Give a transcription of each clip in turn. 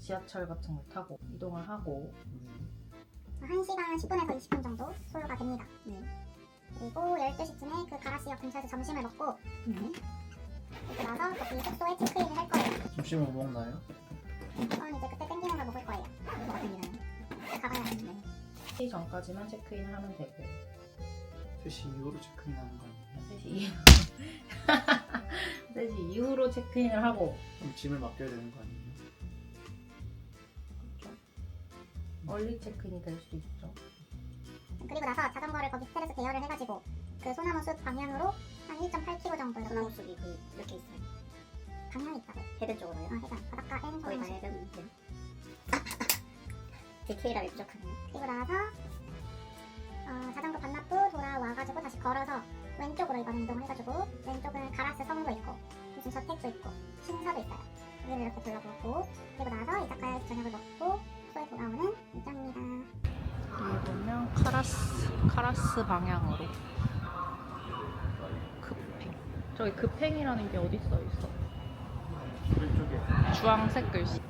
지하철 같은 걸 타고 이동을 하고 1시간 10분에서 20분 정도 소요가 됩니다. 네. 그리고 12시쯤에 그 가라스역 근처에서 점심을 먹고 그리고 나서 거기 숙소에 체크인을 할 거예요. 점심을 뭐 먹나요? 저는 이제 그때 땡기는 걸 먹을 거예요. 뭐가 땡기나요? 그때 가봐야 하는데 3시 전까지만 체크인을 하면 되고 3시 이후로 체크인하는 거 아니에요? 3시 이후 3시 이후로 체크인을 하고 그럼 짐을 맡겨야 되는 거 아니에요? 그렇죠. 얼리 체크인이 될 수도 있죠. 그리고 나서 자전거를 거기 호텔에서 대여를 해가지고 그 소나무 숲 방향으로 한 1.8km 정도 소나무 숲이 이렇게 있어요. 방향이 있다고? 해변 쪽으로요? 해변. 바닷가 N 거의 다 해변. 디테일하게 부족하네요. 그리고 나서 자전거 반납부 돌아와가지고 다시 걸어서 왼쪽으로 이번에 이동을 해가지고 왼쪽은 가라스 성도 있고 무슨 저택도 있고 신사도 있어요. 여기를 이렇게 둘러보고 그리고 나서 이자카야에서 저녁을 먹고 숙소에 돌아오는 일정입니다. 여기 보면 카라스 방향으로 급행. 저기 급행이라는 게 어디 써 있어? 왼쪽에 주황색 글씨.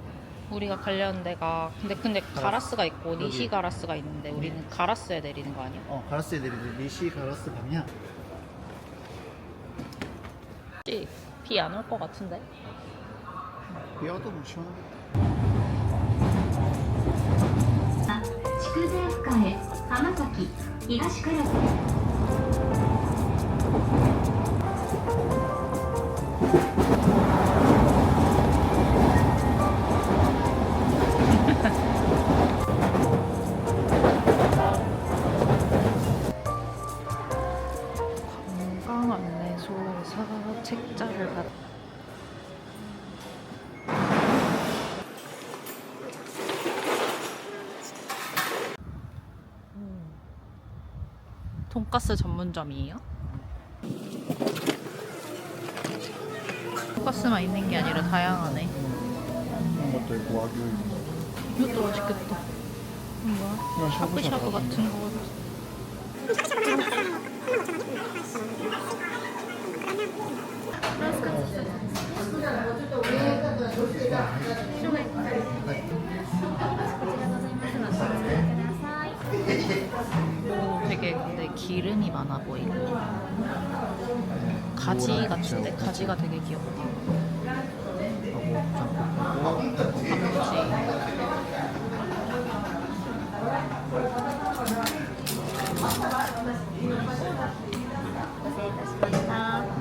우리가 가려는 데가 근데 가라스가 있고 니시 가라스가 있는데 우리는 가라스에 내리는 거 아니야? 가라스에 내리는 니시 가라스 방향. 비 안 올 것 같은데? 비 와도 뭐 시원하겠다. 筑前深へ浜崎東からず 관광 안내소에서 책자를 받. 돈가스 전문점이에요? 돈가스만 있는 게 아니라 다양하네. 이런 것도 있고 와규 이런 거. 이것도 맛있겠다. 뭐야? 이건 샤브샤브 같은 거. 오, 되게 근데 기름이 많아 보이고 가지 같은데? 가지가 되게 귀엽다.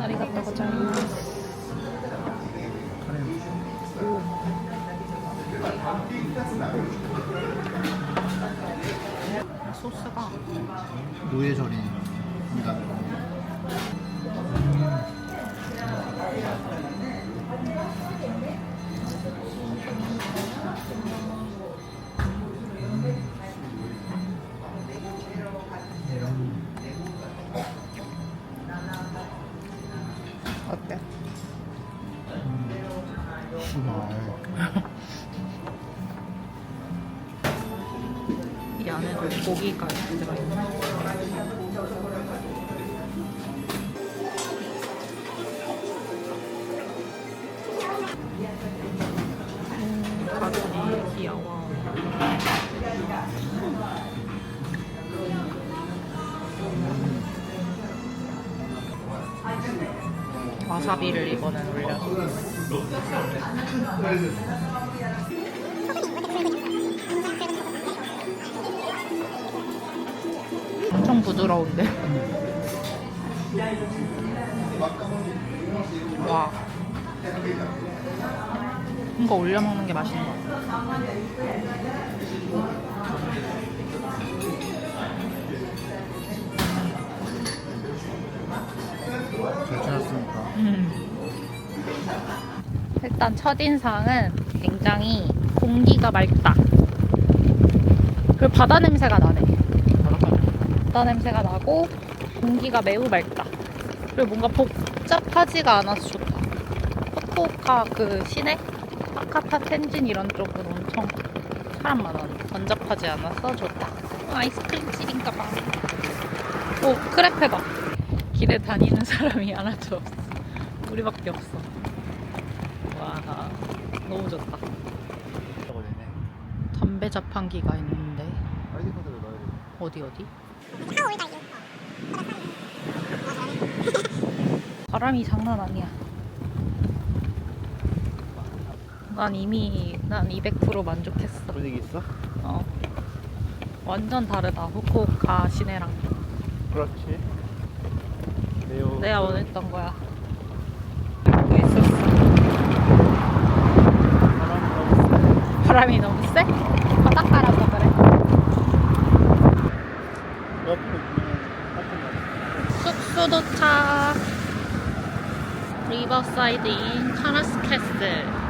아리가또 고자이마스. 소스가 노예절입니다. 어때? 이 안에도 고기가 들어있네. 가슴이 귀여워. 와사비를 이번엔 올려서. 엄청 부드러운데? 와. 이거 올려 먹는 게 맛있는 것 같아. 잘 찾았습니까? 일단 첫인상은 굉장히 공기가 맑다. 그리고 바다 냄새가 나네. 바다 냄새가 나고 공기가 매우 맑다. 그리고 뭔가 복잡하지가 않아서 좋다. 후쿠오카 그 시내? 하카타 텐진 이런 쪽은 엄청 사람 많았는데 번잡하지 않아서 좋다. 아이스크림 집인가봐. 오, 크레페다. 길에 다니는 사람이 하나도 없어. 우리밖에 없어. 와, 너무 좋다. 담배 자판기가 있는데 아이디 카드를 넣어야 돼. 어디 어디? 바람이 장난 아니야. 난 200% 만족했어. 분위기 있어? 어. 완전 다르다. 후쿠오카 시내랑. 그렇지. 내가 원했던 거야. 뭐 있었어. 바람이 너무 세? 바닷가라서 그래. 숙소 도착. 리버사이드인 카라스 캐슬.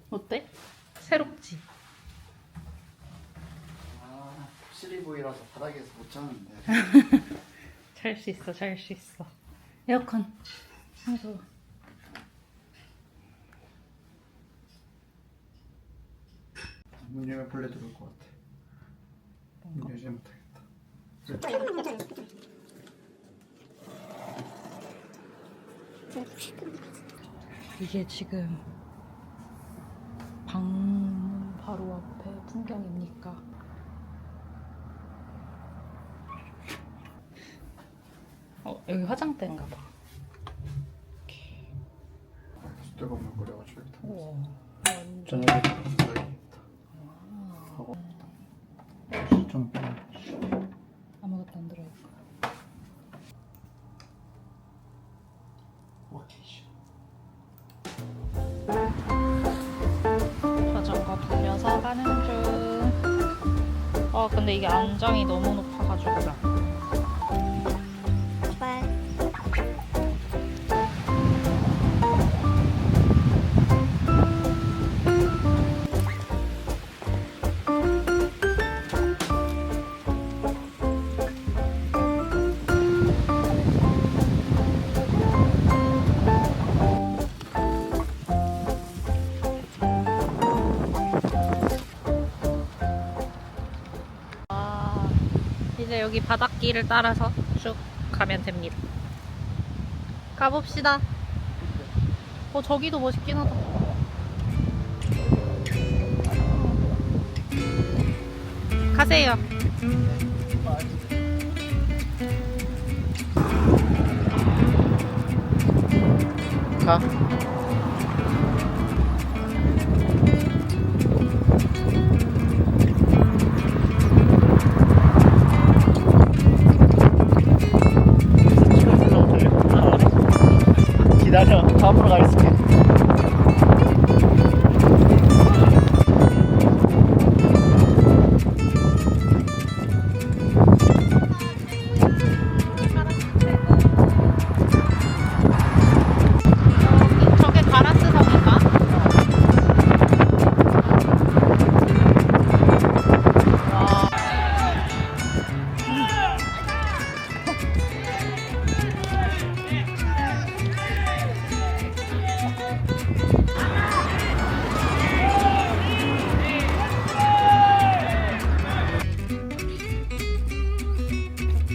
어때? 새롭지? 아, 시리보이라서 바닥에서 못 자는데. 잘 수 있어, 잘 수 있어. 에어컨. 청소. 문 열면 벌레 들어올 것 같아. 문 열지 못하겠다. 이게 지금 방문 바로 앞에 풍경입니까? 여기 화장대인가 봐. 뜨거운 물 끓여가지고 일단 우와. 저녁에 먹어야겠다. 하고 좀 아무것도 안 들어있고. 워케이션. 자전거 빌려서 가는 중. 근데 이게 안장이 너무 높아가지고. 이제 여기 바닷길을 따라서 쭉 가면 됩니다. 가봅시다. 저기도 멋있긴 하다. 가세요. 가. 기다려. 다음으로 가 있을게. 저게 가라스 섬인가? 와.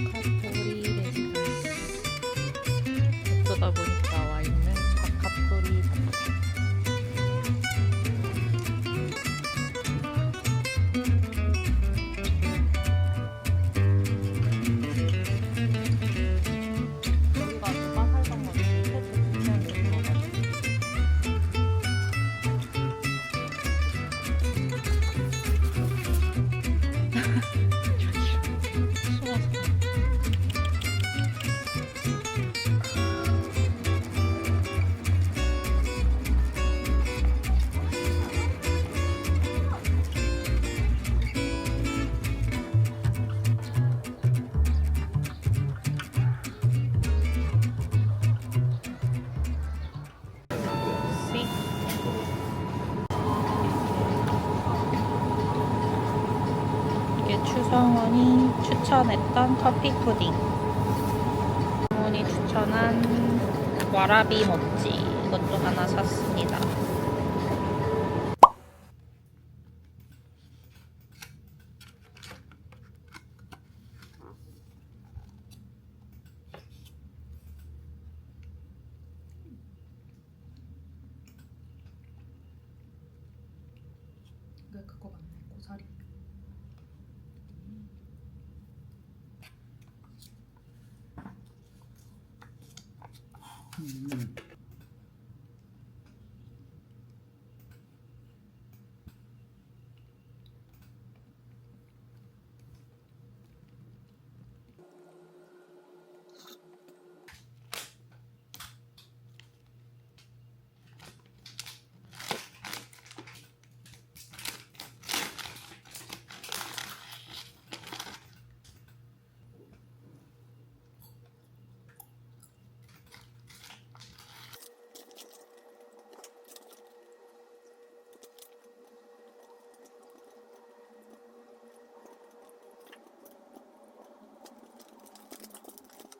바카토리 레지던스. 어쩌다 보니까 와 있는 바카토리. 여기가 누가 살던 건지 최초 2000년 들어가지고. 주성원이 추천했던 커피 푸딩. 주성원이 추천한 와라비 모찌. 이것도 하나 샀습니다. 그거 맞네. 고사리.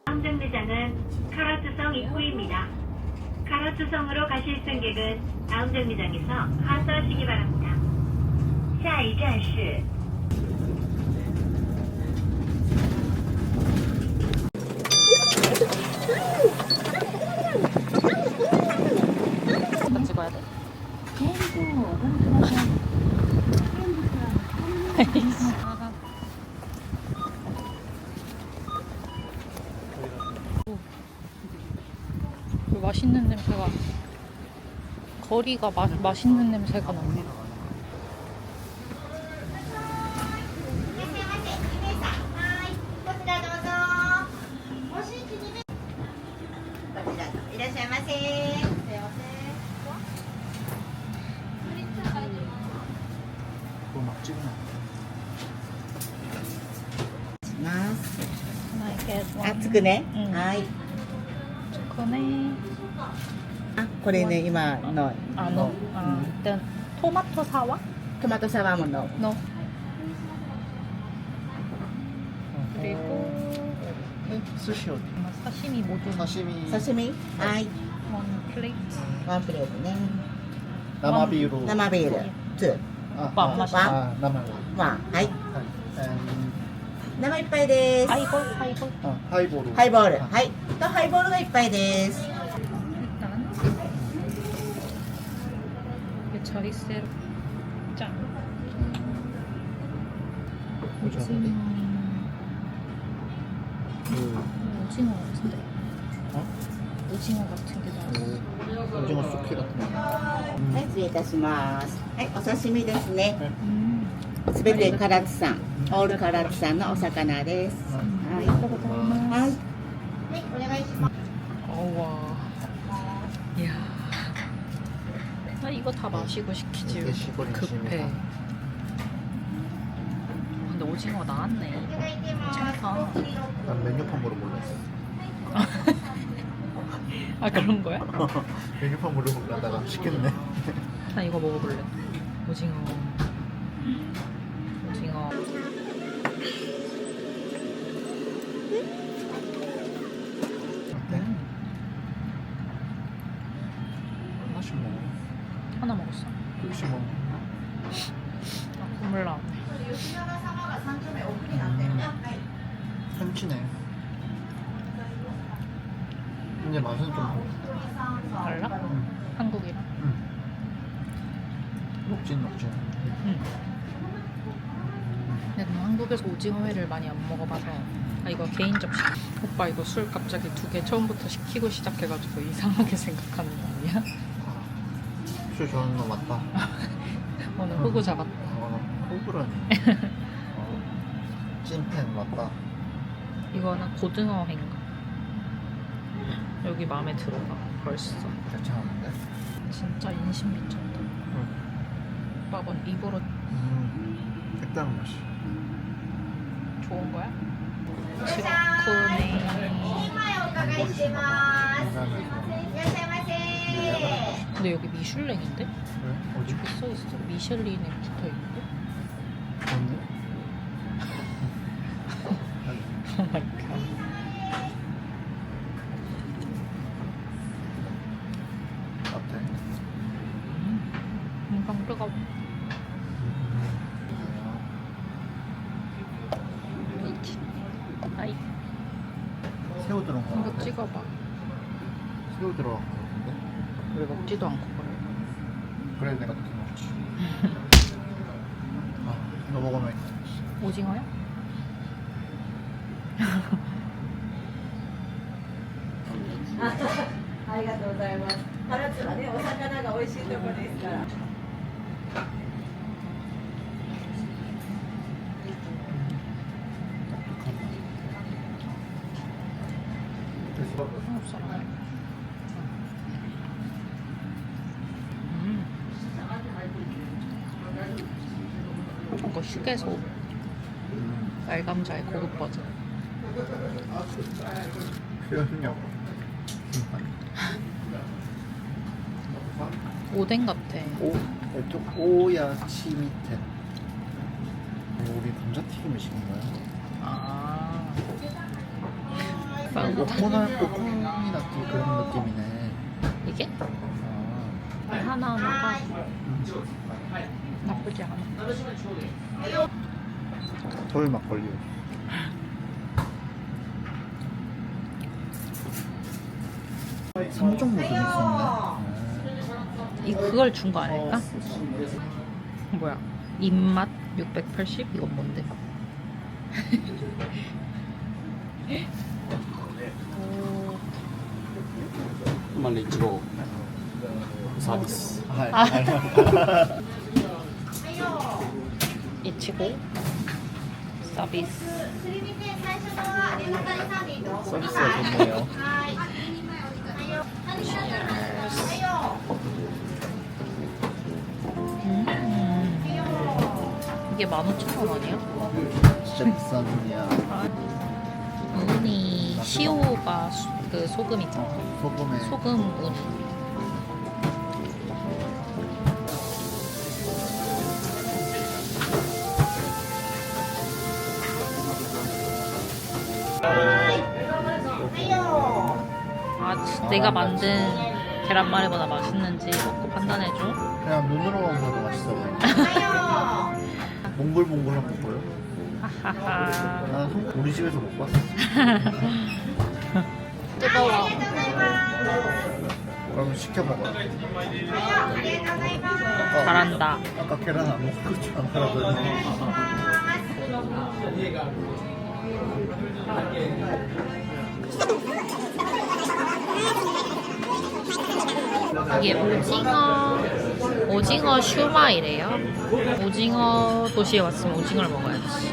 다음정류장은 카라투성 입구입니다. 카라투성으로 가실 승객은 다음 정류장에서 하차하시기 바랍니다. 下一站是 일단 찍어야 돼. 그 맛있는 냄새가 거리가 맛있는 냄새가 나네. 그거 막 찍으면 안 돼. ます。 Can I get one? あ、つくね。うんはい。 초코네. あ、これね、今の。 아, 일단 토마토 사와? トマトサワーもの。 No. 그리고 스시 어디? 사시미 모두 사시미. 刺身。はい。 원 플레이트. ワンプレートね。 나마비로. 生ビール。2。 오빠 안 마셔? 나마로. ワン。はい。 음, 生いっぱいです。 하이볼. 하이보로. ハイボール。はい。とハイボールがいっぱいです。 일단 이게 자리세로 짠. 오징어. 오징어 같은데. 어? 오징어 같은 게 나왔어. 오징어 수키 같은 거. はい、失礼いたします。はい、お刺身ですね。 음. すべて唐津産。オール唐津産のお魚です。はい。はい。 어와. 이야. 나 이거 다 마시고 시키지. 이게 시골 급해. 인심이다. 근데 오징어 나왔네. 괜찮다. 난 메뉴판 보러 몰랐어. 아 그런 거야? 메뉴판 보러 몰랐다가 시켰네. 나 이거 먹어볼래. 오징어. 오징어. 어때? 하나씩 먹어. 하나 먹었어. 조금씩 먹어. 아, 국물 나왔네. 현치네. 근데 맛은 좀 달라? 한국이랑? 녹진. 근데 너 한국에서 오징어회를 많이 안 먹어봐서 아 이거 개인 접시 오빠 이거 술 갑자기 2개 처음부터 시키고 시작해가지고 이상하게 생각하는 거 아니야? 술 좋아하는 거 맞다. 오늘 후구 잡았다. 호불호니. 찐팬 맞다. 이거는 고등어회인가? 여기 마음에 들어가 벌써. 괜찮은데? 진짜 인심 미쳤다. 오빠 건 입으로 색다른 맛이. 좋은 거야? 치로쿠네. 근데 여기 미슐랭인데? 왜? 어디? 써있어. 미슐린에 붙어있는데? 언니? 뜨거워. 아이, 새우 들어간 거 이거 같아. 찍어봐. 새우 들어간 거 같은데? 왜 먹지도 않고 그래. 그래 내가 늦게 먹지. 아, 이거 먹으면 오징어야? ありがとうございます。唐津はね、お魚が美味しいところですから。 됐어. 한국 사람. 이거 휴게소 말감자의 고급 버전. 표현력. 오뎅 같아. 이쪽 오야치 밑에. 우리 감자튀김을 시킨 거야. 아. 오코나키 그런 느낌이네. 이게? 아, 하나하나가 나쁘지 않아. 서울 막걸리. 삼종 모듬 있었네. 이 그걸 준 거 아닐까? 뭐야? 입맛 680? 이건 뭔데? 오, までいちごサービス。 이치고 서비스. 서비스가 좋네요. 이게 15,000원 아니야? 진짜 비싼 돈이야. 우니 시오가 그 소금 있잖아. 소금에 소금 우니. 내가 만든 계란말이보다 맛있는지 먹고 판단해줘. 그냥 눈으로만 봐도 맛있어 보여. 몽글몽글 한번 보여? 하하하. 난 우리 집에서 못 봤어. 뜨거워. 그러면 시켜 먹어. 잘한다. 아까 계란 안 먹을 줄 알았더니. 이게 오징어 슈마이래요. 오징어 도시에 왔으면 오징어를 먹어야지.